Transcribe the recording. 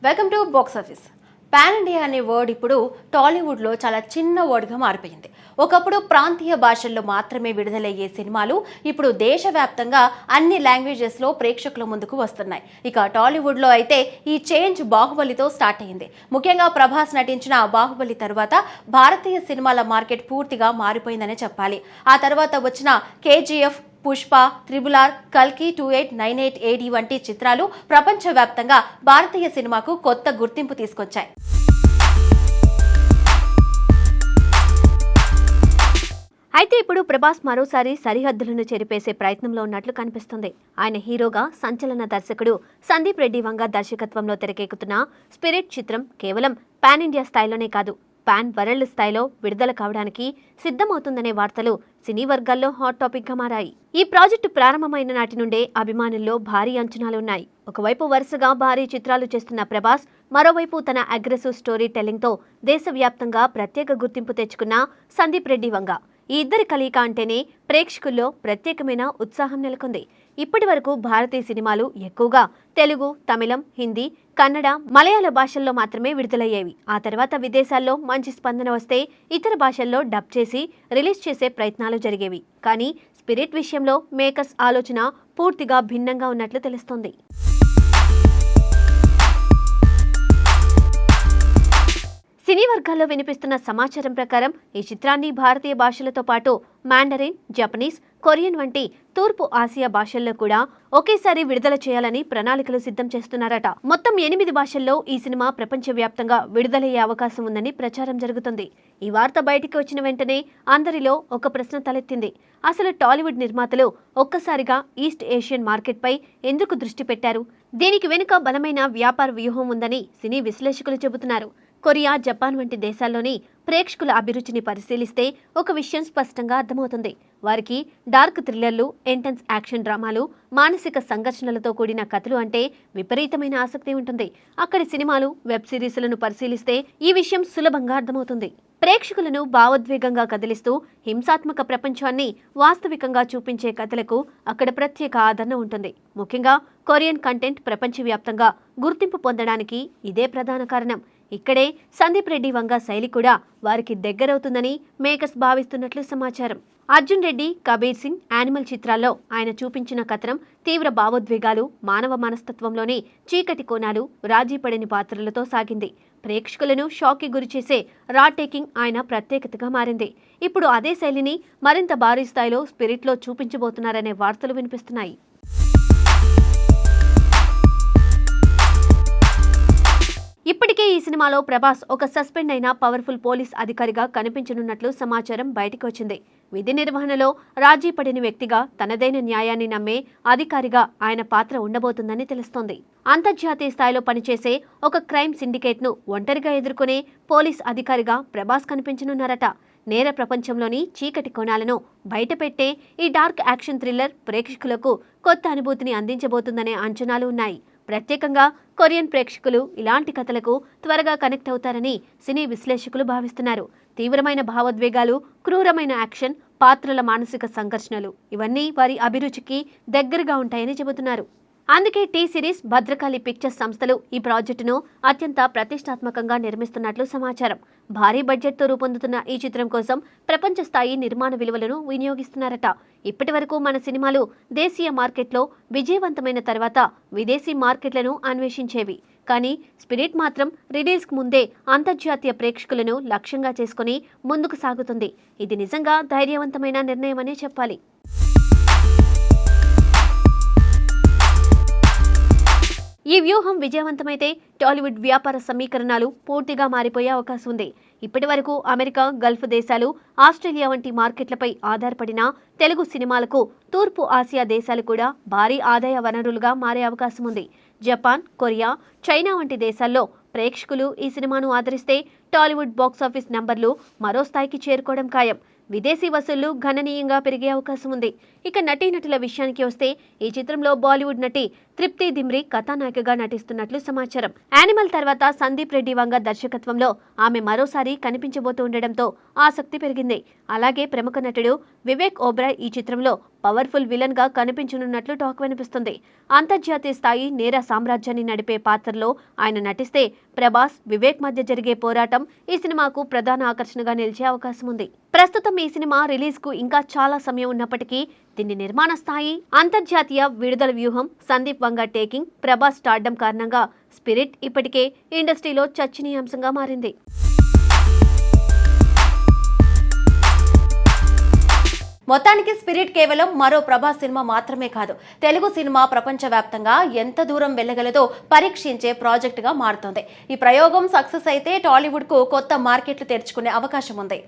Welcome to box office. Pan India అనే word ఇప్పుడు టాలీవుడ్లో చాలా చిన్న వర్డ్గా మారిపోయింది. ఒకప్పుడు ప్రాంతీయ భాషల్లో మాత్రమే విడుదలయ్యే సినిమాలు ఇప్పుడు దేశవ్యాప్తంగా అన్ని లాంగ్వేజెస్లో ప్రేక్షకుల ముందుకు వస్తున్నాయి. ఇక టాలీవుడ్లో అయితే ఈ చేంజ్ బాహుబలితో స్టార్ట్ అయింది. ముఖ్యంగా ప్రభాస్ నటించిన బాహుబలి తర్వాత భారతీయ సినిమాల మార్కెట్ పూర్తిగా మారిపోయిందనే చెప్పాలి. ఆ తర్వాత వచ్చిన కేజీఎఫ్, పుష్ప, త్రిబుల్ ఆర్, కల్కి 2898 AD వంటి చిత్రాలు ప్రపంచవ్యాప్తంగా భారతీయ సినిమాకు కొత్త గుర్తింపు తీసుకొచ్చాయి. అయితే ఇప్పుడు ప్రభాస్ మరోసారి సరిహద్దులను చెరిపేసే ప్రయత్నంలో ఉన్నట్లు కనిపిస్తుంది. ఆయన హీరోగా సంచలన దర్శకుడు సందీప్ రెడ్డి వంగ దర్శకత్వంలో తెరకెక్కుతున్న స్పిరిట్ చిత్రం కేవలం పాన్ ఇండియా స్థాయిలోనే కాదు, పాన్ వరల్డ్ స్థాయిలో విడుదల కావడానికి సిద్ధమవుతుందనే వార్తలు సినీ వర్గాల్లో హాట్ టాపిక్ గా మారాయి. ఈ ప్రాజెక్టు ప్రారంభమైన నాటి నుండే అభిమానుల్లో భారీ అంచనాలున్నాయి. ఒకవైపు వరుసగా భారీ చిత్రాలు చేస్తున్న ప్రభాస్, మరోవైపు తన అగ్రెసివ్ స్టోరీ టెల్లింగ్ తో దేశవ్యాప్తంగా ప్రత్యేక గుర్తింపు తెచ్చుకున్న సందీప్ రెడ్డి వంగ. ఈ ఇద్దరి కలయిక అంటేనే ప్రేక్షకుల్లో ప్రత్యేకమైన ఉత్సాహం నెలకొంది. ఇప్పటి వరకు భారతీయ సినిమాలు ఎక్కువగా తెలుగు, తమిళం, హిందీ, కన్నడ, మలయాళ భాషల్లో మాత్రమే విడుదలయ్యేవి. ఆ తర్వాత విదేశాల్లో మంచి స్పందన వస్తే ఇతర భాషల్లో డబ్ చేసి రిలీజ్ చేసే ప్రయత్నాలు జరిగేవి. కానీ స్పిరిట్ విషయంలో మేకర్స్ ఆలోచన పూర్తిగా భిన్నంగా ఉన్నట్లు తెలుస్తోంది. సినీ వర్గాల్లో వినిపిస్తున్న సమాచారం ప్రకారం ఈ చిత్రాన్ని భారతీయ భాషలతో పాటు మాండరిన్, జపనీస్, కొరియన్ వంటి తూర్పు ఆసియా భాషల్లో కూడా ఒకేసారి విడుదల చేయాలని ప్రణాళికలు సిద్ధం చేస్తున్నారట. మొత్తం 8 భాషల్లో ఈ సినిమా ప్రపంచవ్యాప్తంగా విడుదలయ్యే అవకాశం ఉందని ప్రచారం జరుగుతుంది. ఈ వార్త బయటికి వచ్చిన వెంటనే అందరిలో ఒక ప్రశ్న తలెత్తింది. అసలు టాలీవుడ్ నిర్మాతలు ఒక్కసారిగా ఈస్ట్ ఏషియన్ మార్కెట్పై ఎందుకు దృష్టి పెట్టారు? దీనికి వెనుక బలమైన వ్యాపార వ్యూహం ఉందని సినీ విశ్లేషకులు చెబుతున్నారు. కొరియా, జపాన్ వంటి దేశాల్లోని ప్రేక్షకుల అభిరుచిని పరిశీలిస్తే ఒక విషయం స్పష్టంగా అర్థమవుతుంది. వారికి డార్క్ థ్రిల్లర్లు, ఇంటెన్స్ యాక్షన్ డ్రామాలు, మానసిక సంఘర్షణలతో కూడిన కథలు అంటే విపరీతమైన ఆసక్తి ఉంటుంది. అక్కడి సినిమాలు, వెబ్ సిరీస్లను పరిశీలిస్తే ఈ విషయం సులభంగా అర్థమవుతుంది. ప్రేక్షకులను భావోద్వేగంగా కదిలిస్తూ హింసాత్మక ప్రపంచాన్ని వాస్తవికంగా చూపించే కథలకు అక్కడ ప్రత్యేక ఆదరణ ఉంటుంది. ముఖ్యంగా కొరియన్ కంటెంట్ ప్రపంచవ్యాప్తంగా గుర్తింపు పొందడానికి ఇదే ప్రధాన కారణం. ఇక్కడే సందీప్ రెడ్డి వంగ శైలి కూడా వారికి దగ్గరవుతుందని మేకర్స్ భావిస్తున్నట్లు సమాచారం. అర్జున్ రెడ్డి, కబీర్ సింగ్, యానిమల్ చిత్రాల్లో ఆయన చూపించిన కథనం తీవ్ర భావోద్వేగాలు, మానవ మనస్తత్వంలోని చీకటి కోణాలు, రాజీ పడని పాత్రలతో సాగింది. ప్రేక్షకులను షాక్కి గురిచేసే రా టేకింగ్ ఆయన ప్రత్యేకతగా మారింది. ఇప్పుడు అదే శైలిని మరింత భారీ స్థాయిలో స్పిరిట్లో చూపించబోతున్నారనే వార్తలు వినిపిస్తున్నాయి. ఇప్పటికే ఈ సినిమాలో ప్రభాస్ ఒక సస్పెండ్ అయిన పవర్ఫుల్ పోలీస్ అధికారిగా కనిపించనున్నట్లు సమాచారం బయటికి వచ్చింది. విధి నిర్వహణలో రాజీ పడిన వ్యక్తిగా, తనదైన న్యాయాన్ని నమ్మే అధికారిగా ఆయన పాత్ర ఉండబోతుందని తెలుస్తోంది. అంతర్జాతీయ స్థాయిలో పనిచేసే ఒక క్రైమ్ సిండికేట్ను ఒంటరిగా ఎదుర్కొనే పోలీస్ అధికారిగా ప్రభాస్ కనిపించనున్నారట. నేర ప్రపంచంలోని చీకటి కోణాలను బయటపెట్టే ఈ డార్క్ యాక్షన్ థ్రిల్లర్ ప్రేక్షకులకు కొత్త అనుభూతిని అందించబోతుందనే అంచనాలు ఉన్నాయి. ప్రత్యేకంగా కొరియన్ ప్రేక్షకులు ఇలాంటి కథలకు త్వరగా కనెక్ట్ అవుతారని సినీ విశ్లేషకులు భావిస్తున్నారు. తీవ్రమైన భావోద్వేగాలు, క్రూరమైన యాక్షన్, పాత్రల మానసిక సంఘర్షణలు ఇవన్నీ వారి అభిరుచికి దగ్గరగా ఉంటాయని చెబుతున్నారు. అందుకే టీ సిరీస్, భద్రకాళి పిక్చర్స్ సంస్థలు ఈ ప్రాజెక్టును అత్యంత ప్రతిష్టాత్మకంగా నిర్మిస్తున్నట్లు సమాచారం. భారీ బడ్జెట్తో రూపొందుతున్న ఈ చిత్రం కోసం ప్రపంచ స్థాయి నిర్మాణ విలువలను వినియోగిస్తున్నారట. ఇప్పటి వరకు మన సినిమాలు దేశీయ మార్కెట్లో విజయవంతమైన తర్వాత విదేశీ మార్కెట్లను అన్వేషించేవి. కానీ స్పిరిట్ మాత్రం రిలీజ్కు ముందే అంతర్జాతీయ ప్రేక్షకులను లక్ష్యంగా చేసుకుని ముందుకు సాగుతుంది. ఇది నిజంగా ధైర్యవంతమైన నిర్ణయమనే చెప్పాలి. ఈ వ్యూహం విజయవంతమైతే టాలీవుడ్ వ్యాపార సమీకరణాలు పూర్తిగా మారిపోయే అవకాశం ఉంది. ఇప్పటి వరకు అమెరికా, గల్ఫ్ దేశాలు, ఆస్ట్రేలియా వంటి మార్కెట్లపై ఆధారపడిన తెలుగు సినిమాలకు తూర్పు ఆసియా దేశాలు కూడా భారీ ఆదాయ వనరులుగా మారే అవకాశం ఉంది. జపాన్, కొరియా, చైనా వంటి దేశాల్లో ప్రేక్షకులు ఈ సినిమాను ఆదరిస్తే టాలీవుడ్ బాక్సాఫీస్ నంబర్లు మరో స్థాయికి చేరుకోవడం ఖాయం. విదేశీ వసూళ్లు గణనీయంగా పెరిగే అవకాశం ఉంది. ఇక నటీనటుల విషయానికి వస్తే ఈ చిత్రంలో బాలీవుడ్ నటి తృప్తి దిమ్రి కథానాయికగా నటిస్తున్నట్లు సమాచారం. యానిమల్ తర్వాత సందీప్ రెడ్డి వంగ దర్శకత్వంలో ఆమె మరోసారి కనిపించబోతుండటంతో ఆసక్తి పెరిగింది. అలాగే ప్రముఖ నటుడు వివేక్ ఓబ్రాయ్ ఈ చిత్రంలో పవర్ఫుల్ విలన్ గా కనిపించనున్నట్లు టాక్ వినిపిస్తుంది. అంతర్జాతీయ స్థాయి నేర సామ్రాజ్యాన్ని నడిపే పాత్రలో ఆయన నటిస్తే ప్రభాస్, వివేక్ మధ్య జరిగే పోరాటం ఈ సినిమాకు ప్రధాన ఆకర్షణగా నిలిచే అవకాశం ఉంది. ప్రస్తుతం ఈ సినిమా రిలీజ్ కు ఇంకా చాలా సమయం ఉన్నప్పటికీ దీని నిర్మాణ స్థాయి, అంతర్జాతీయ విడుదల వ్యూహం, సందీప్ వంగ టేకింగ్, ప్రభాస్ స్టార్డమ్ కారణంగా స్పిరిట్ ఇప్పటికే ఇండస్ట్రీలో చర్చనీయాంశంగా మారింది. మొత్తానికి స్పిరిట్ కేవలం మరో ప్రభాస్ సినిమా మాత్రమే కాదు, తెలుగు సినిమా ప్రపంచవ్యాప్తంగా ఎంత దూరం వెళ్ళగలదో పరీక్షించే ప్రాజెక్టుగా మారుతోంది. ఈ ప్రయోగం సక్సెస్ అయితే టాలీవుడ్ కు కొత్త మార్కెట్లు తెరుచుకునే అవకాశం ఉంది.